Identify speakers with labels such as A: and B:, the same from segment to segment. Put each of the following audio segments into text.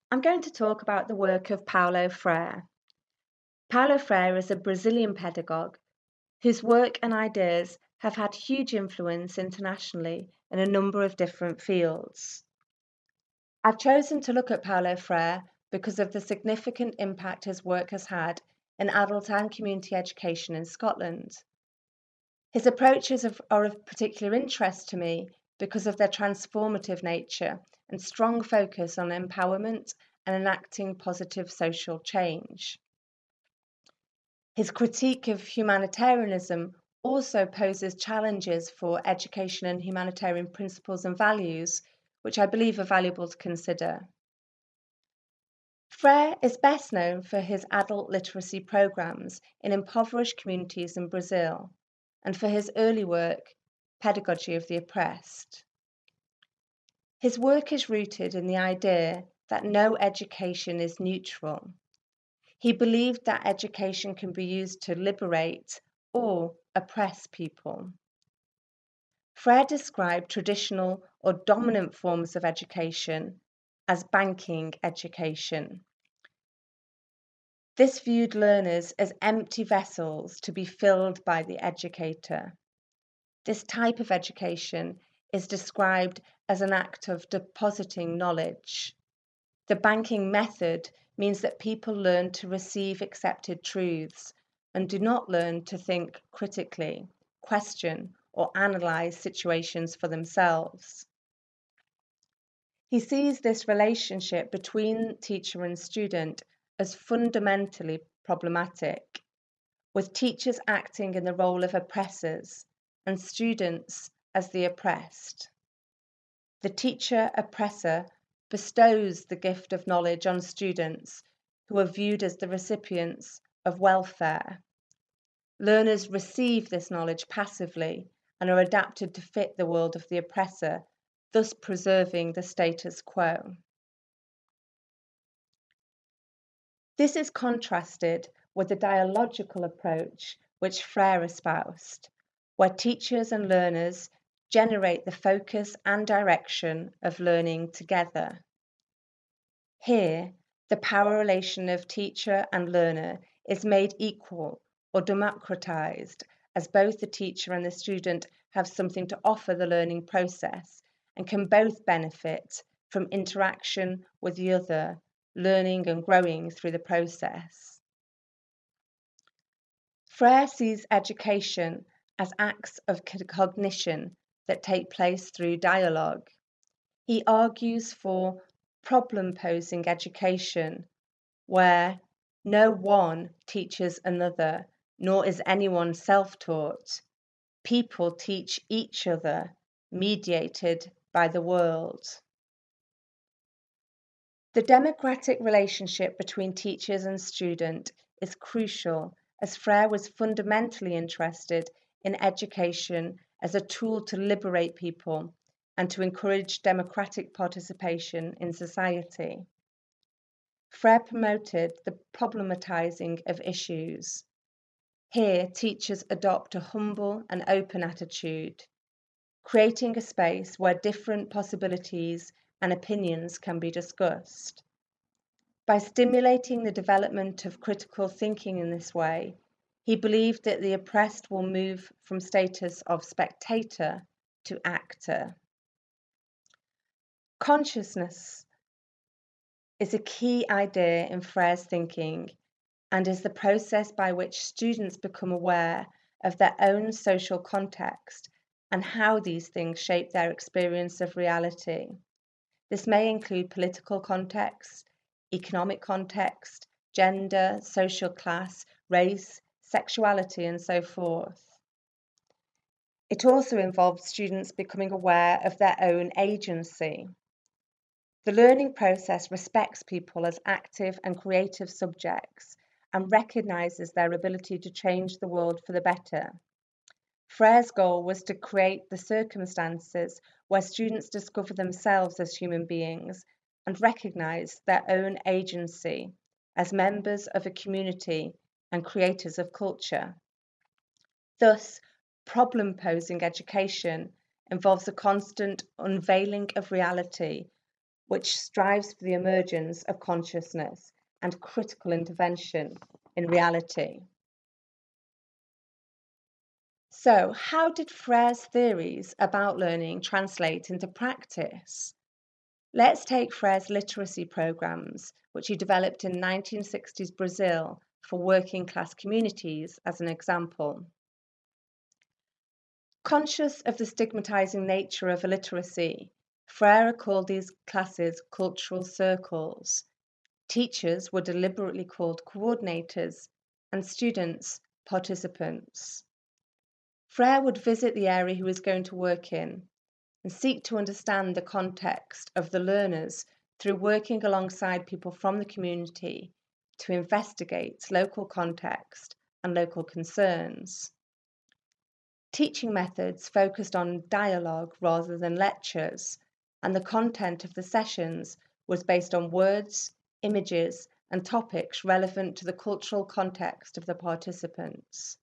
A: I'm going to talk about the work of Paulo Freire. Paulo Freire is a Brazilian pedagogue whose work and ideas have had huge influence internationally in a number of different fields. I've chosen to look at Paulo Freire because of the significant impact his work has had in adult and community education in Scotland. His approaches are of particular interest to me because of their transformative nature and strong focus on empowerment and enacting positive social change. His critique of humanitarianism also poses challenges for education and humanitarian principles and values, which I believe are valuable to consider. Freire is best known for his adult literacy programs in impoverished communities in Brazil and for his early work, Pedagogy of the Oppressed. His work is rooted in the idea that no education is neutral. He believed that education can be used to liberate or oppress people. Freire described traditional or dominant forms of education as banking education. This viewed learners as empty vessels to be filled by the educator. This type of education is described as an act of depositing knowledge. The banking method means that people learn to receive accepted truths and do not learn to think critically, question, or analyze situations for themselves. He sees this relationship between teacher and student as fundamentally problematic, with teachers acting in the role of oppressors and students as the oppressed. The teacher-oppressor bestows the gift of knowledge on students who are viewed as the recipients of welfare. Learners receive this knowledge passively and are adapted to fit the world of the oppressor, thus preserving the status quo. This is contrasted with the dialogical approach which Freire espoused, where teachers and learners generate the focus and direction of learning together. Here, the power relation of teacher and learner is made equal or democratized, as both the teacher and the student have something to offer the learning process and can both benefit from interaction with the other, learning and growing through the process. Freire sees education as acts of cognition that take place through dialogue. He argues for problem-posing education, where no one teaches another, nor is anyone self-taught. People teach each other, mediated by the world. The democratic relationship between teachers and student is crucial, as Freire was fundamentally interested in education as a tool to liberate people and to encourage democratic participation in society. Freire promoted the problematizing of issues. Here, teachers adopt a humble and open attitude, creating a space where different possibilities and opinions can be discussed. By stimulating the development of critical thinking in this way, he believed that the oppressed will move from status of spectator to actor. Consciousness is a key idea in Freire's thinking and is the process by which students become aware of their own social context and how these things shape their experience of reality. This may include political context, economic context, gender, social class, race, sexuality, and so forth. It also involves students becoming aware of their own agency. The learning process respects people as active and creative subjects and recognises their ability to change the world for the better. Freire's goal was to create the circumstances where students discover themselves as human beings and recognise their own agency as members of a community and creators of culture. Thus, problem-posing education involves a constant unveiling of reality which strives for the emergence of consciousness and critical intervention in reality. So, how did Freire's theories about learning translate into practice? Let's take Freire's literacy programs, which he developed in 1960s Brazil for working class communities, as an example. Conscious of the stigmatizing nature of illiteracy, Freire called these classes cultural circles. Teachers were deliberately called coordinators and students participants. Freire would visit the area he was going to work in and seek to understand the context of the learners through working alongside people from the community to investigate local context and local concerns. Teaching methods focused on dialogue rather than lectures, and the content of the sessions was based on words, images, and topics relevant to the cultural context of the participants.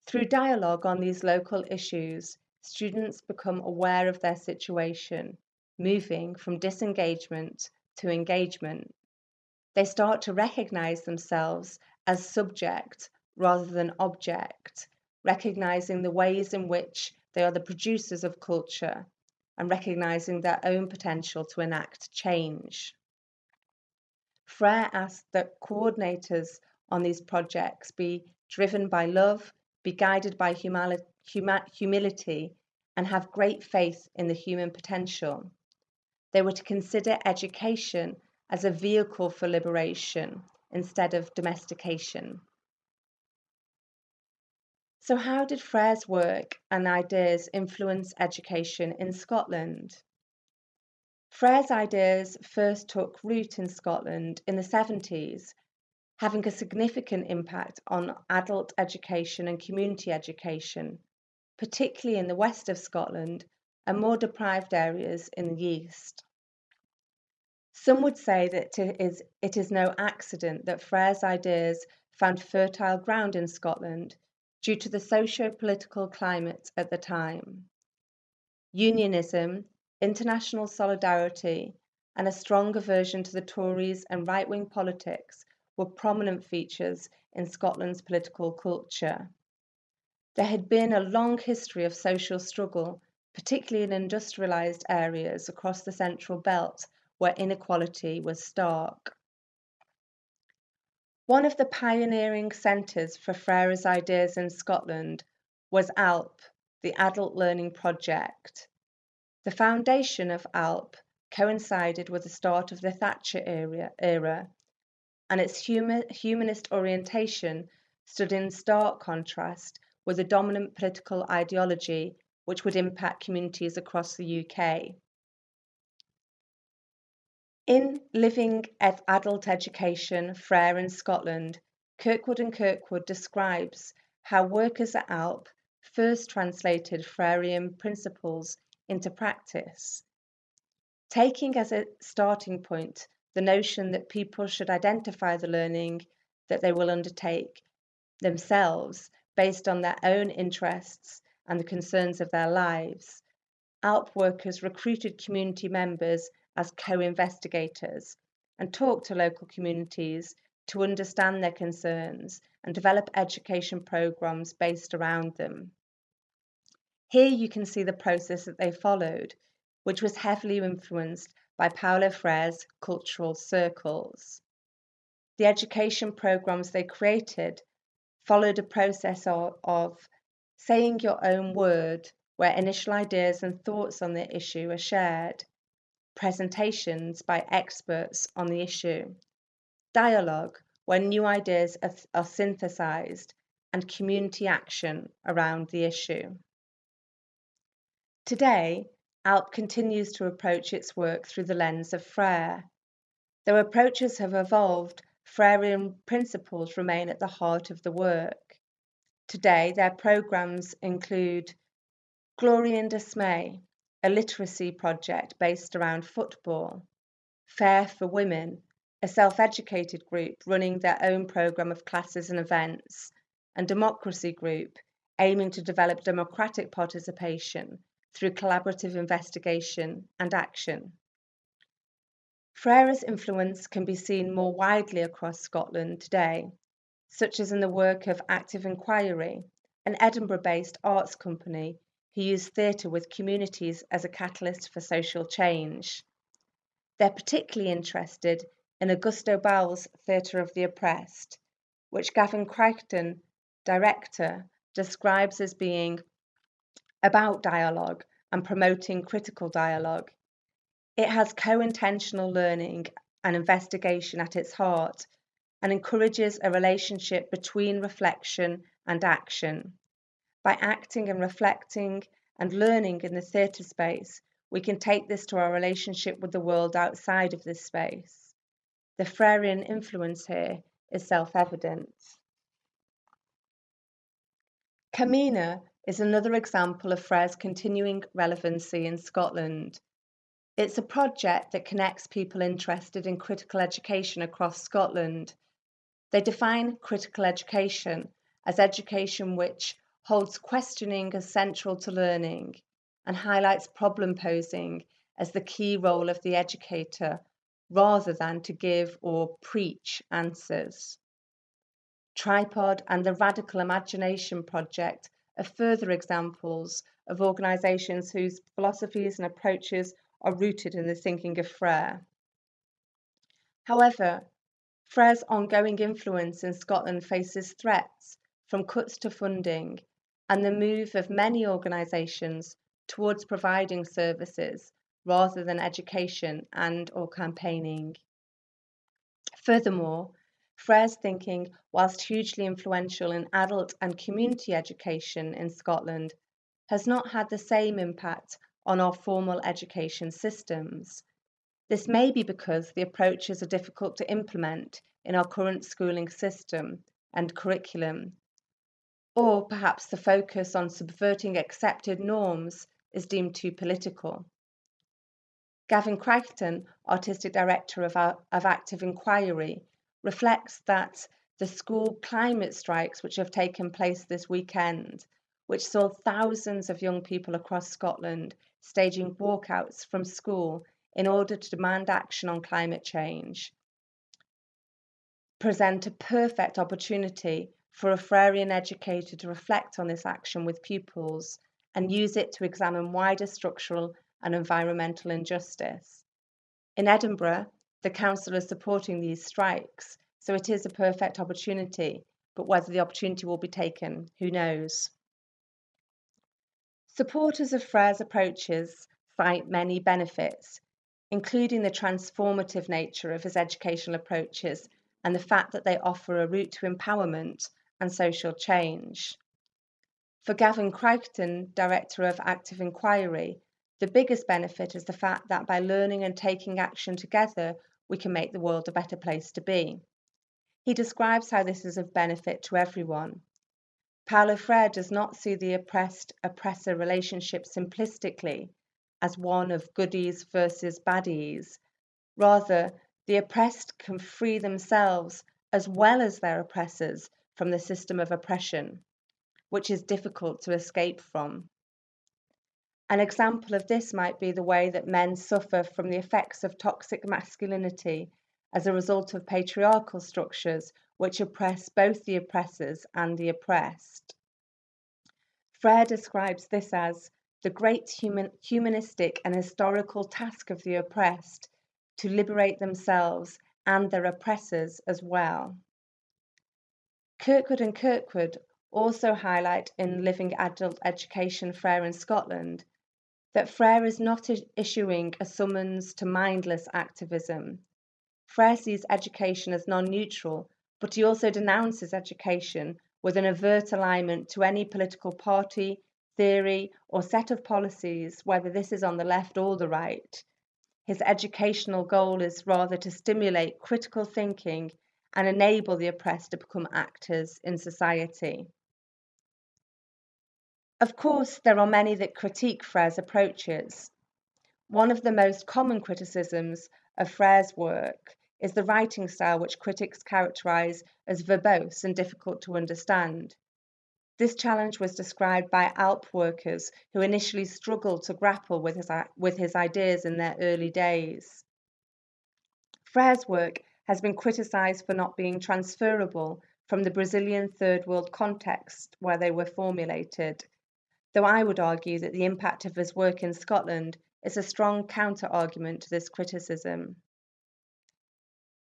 A: Through dialogue on these local issues, students become aware of their situation, moving from disengagement to engagement. They start to recognize themselves as subject rather than object, recognizing the ways in which they are the producers of culture and recognizing their own potential to enact change. Freire asked that coordinators on these projects be driven by love, be guided by humility, and have great faith in the human potential. They were to consider education as a vehicle for liberation instead of domestication. So, how did Freire's work and ideas influence education in Scotland? Freire's ideas first took root in Scotland in the 70s, having a significant impact on adult education and community education, particularly in the west of Scotland and more deprived areas in the east. Some would say that it is no accident that Freire's ideas found fertile ground in Scotland due to the socio-political climate at the time. Unionism, international solidarity, and a strong aversion to the Tories and right-wing politics were prominent features in Scotland's political culture. There had been a long history of social struggle, particularly in industrialised areas across the Central Belt, where inequality was stark. One of the pioneering centres for Freire's ideas in Scotland was ALP, the Adult Learning Project. The foundation of ALP coincided with the start of the Thatcher era, and its humanist orientation stood in stark contrast with the dominant political ideology which would impact communities across the UK. In Living Adult Education, Freire in Scotland, Kirkwood and Kirkwood describes how workers at ALP first translated Freirean principles into practice, taking as a starting point the notion that people should identify the learning that they will undertake themselves based on their own interests and the concerns of their lives. ALP workers recruited community members as co-investigators and talked to local communities to understand their concerns and develop education programs based around them. Here you can see the process that they followed, which was heavily influenced by Paulo Freire's cultural circles. The education programs they created followed a process of saying your own word, where initial ideas and thoughts on the issue are shared, presentations by experts on the issue, dialogue, where new ideas are synthesized, and community action around the issue. Today, ALP continues to approach its work through the lens of Freire. Though approaches have evolved, Freirean principles remain at the heart of the work. Today, their programs include Glory and Dismay, a literacy project based around football, Fair for Women, a self-educated group running their own program of classes and events, and Democracy Group, aiming to develop democratic participation through collaborative investigation and action. Freire's influence can be seen more widely across Scotland today, such as in the work of Active Inquiry, an Edinburgh-based arts company who use theatre with communities as a catalyst for social change. They're particularly interested in Augusto Bowles' Theatre of the Oppressed, which Gavin Crichton, director, describes as being about dialogue and promoting critical dialogue. It has co-intentional learning and investigation at its heart and encourages a relationship between reflection and action. By acting and reflecting and learning in the theatre space, we can take this to our relationship with the world outside of this space. The Freirean influence here is self-evident. Camina is another example of Freire's continuing relevancy in Scotland. It's a project that connects people interested in critical education across Scotland. They define critical education as education which holds questioning as central to learning and highlights problem posing as the key role of the educator rather than to give or preach answers. Tripod and the Radical Imagination Project are further examples of organisations whose philosophies and approaches are rooted in the thinking of Freire. However, Freire's ongoing influence in Scotland faces threats from cuts to funding and the move of many organisations towards providing services rather than education and/or campaigning. Furthermore, Freire's thinking, whilst hugely influential in adult and community education in Scotland, has not had the same impact on our formal education systems. This may be because the approaches are difficult to implement in our current schooling system and curriculum, or perhaps the focus on subverting accepted norms is deemed too political. Gavin Crichton, Artistic Director of Active Inquiry, reflects that the school climate strikes which have taken place this weekend, which saw thousands of young people across Scotland staging walkouts from school in order to demand action on climate change, present a perfect opportunity for a Freirean educator to reflect on this action with pupils and use it to examine wider structural and environmental injustice. In Edinburgh, the council is supporting these strikes, so it is a perfect opportunity, but whether the opportunity will be taken, who knows? Supporters of Freire's approaches cite many benefits, including the transformative nature of his educational approaches and the fact that they offer a route to empowerment and social change. For Gavin Crichton, Director of Active Inquiry, the biggest benefit is the fact that by learning and taking action together, we can make the world a better place to be. He describes how this is of benefit to everyone. Paulo Freire does not see the oppressor relationship simplistically as one of goodies versus baddies. Rather, the oppressed can free themselves as well as their oppressors from the system of oppression, which is difficult to escape from. An example of this might be the way that men suffer from the effects of toxic masculinity as a result of patriarchal structures which oppress both the oppressors and the oppressed. Freire describes this as the great humanistic and historical task of the oppressed to liberate themselves and their oppressors as well. Kirkwood and Kirkwood also highlight in Living Adult Education Freire in Scotland that Freire is not issuing a summons to mindless activism. Freire sees education as non-neutral, but he also denounces education with an overt alignment to any political party, theory, or set of policies, whether this is on the left or the right. His educational goal is rather to stimulate critical thinking and enable the oppressed to become actors in society. Of course, there are many that critique Freire's approaches. One of the most common criticisms of Freire's work is the writing style which critics characterize as verbose and difficult to understand. This challenge was described by ALP workers who initially struggled to grapple with his ideas in their early days. Freire's work has been criticised for not being transferable from the Brazilian third world context where they were formulated, though I would argue that the impact of his work in Scotland is a strong counter-argument to this criticism.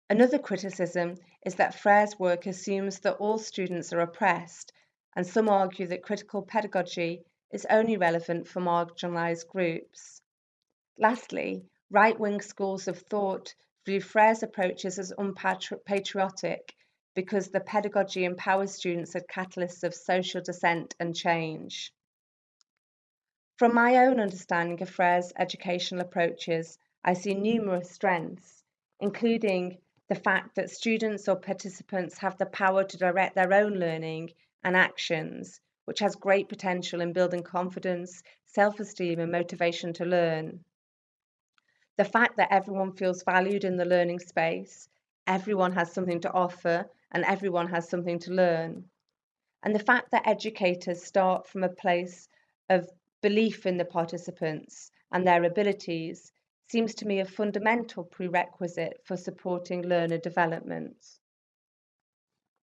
A: Another criticism is that Freire's work assumes that all students are oppressed, and some argue that critical pedagogy is only relevant for marginalised groups. Lastly, right-wing schools of thought view Freire's approaches as unpatriotic because the pedagogy empowers students as catalysts of social dissent and change. From my own understanding of Freire's educational approaches, I see numerous strengths, including the fact that students or participants have the power to direct their own learning and actions, which has great potential in building confidence, self-esteem, and motivation to learn. The fact that everyone feels valued in the learning space, everyone has something to offer, and everyone has something to learn. And the fact that educators start from a place of belief in the participants and their abilities seems to me a fundamental prerequisite for supporting learner development.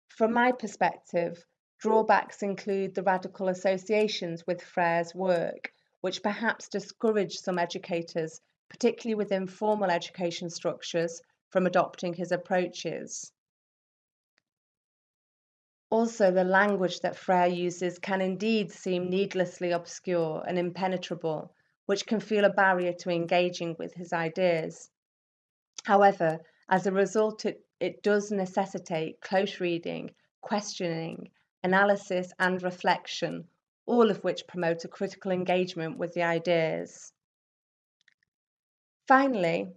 A: From my perspective, drawbacks include the radical associations with Freire's work, which perhaps discourage some educators, particularly within formal education structures, from adopting his approaches. Also, the language that Freire uses can indeed seem needlessly obscure and impenetrable, which can feel a barrier to engaging with his ideas. However, as a result, it does necessitate close reading, questioning, analysis, and reflection, all of which promote a critical engagement with the ideas. Finally,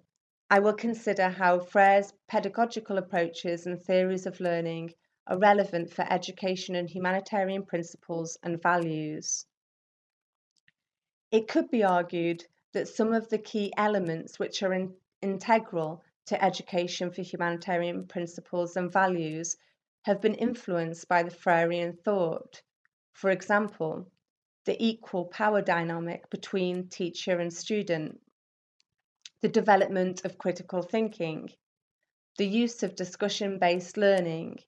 A: I will consider how Freire's pedagogical approaches and theories of learning are relevant for education and humanitarian principles and values. It could be argued that some of the key elements which are integral to education for humanitarian principles and values have been influenced by the Freirean thought. For example, the equal power dynamic between teacher and student, the development of critical thinking, the use of discussion-based learning,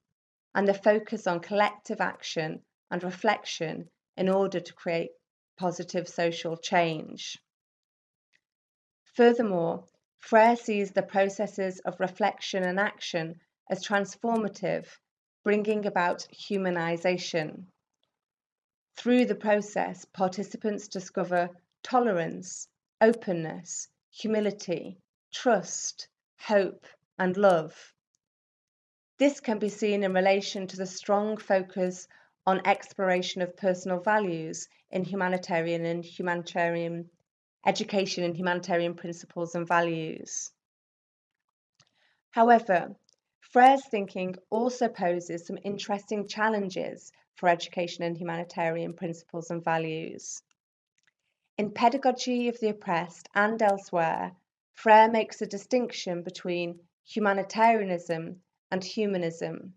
A: and the focus on collective action and reflection in order to create positive social change. Furthermore, Freire sees the processes of reflection and action as transformative, bringing about humanization. Through the process, participants discover tolerance, openness, humility, trust, hope, and love. This can be seen in relation to the strong focus on exploration of personal values in humanitarian education and humanitarian principles and values. However, Freire's thinking also poses some interesting challenges for education and humanitarian principles and values. In Pedagogy of the Oppressed and elsewhere, Freire makes a distinction between humanitarianism and humanism.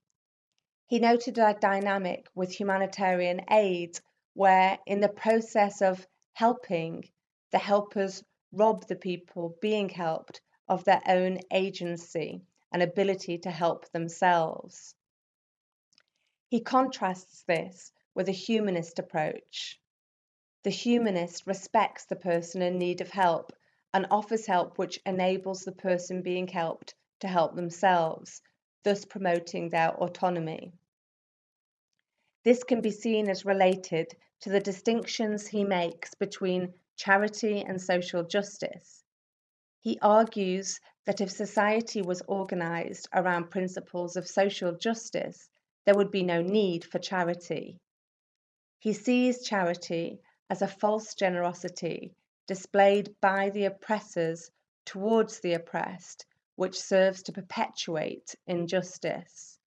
A: He noted a dynamic with humanitarian aid where, in the process of helping, the helpers rob the people being helped of their own agency and ability to help themselves. He contrasts this with a humanist approach. The humanist respects the person in need of help and offers help which enables the person being helped to help themselves, thus promoting their autonomy. This can be seen as related to the distinctions he makes between charity and social justice. He argues that if society was organized around principles of social justice, there would be no need for charity. He sees charity as a false generosity displayed by the oppressors towards the oppressed, which serves to perpetuate injustice.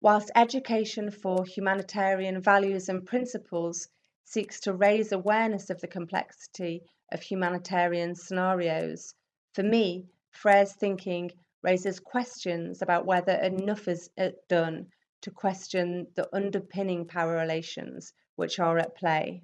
A: Whilst education for humanitarian values and principles seeks to raise awareness of the complexity of humanitarian scenarios, for me, Freire's thinking raises questions about whether enough is done to question the underpinning power relations which are at play.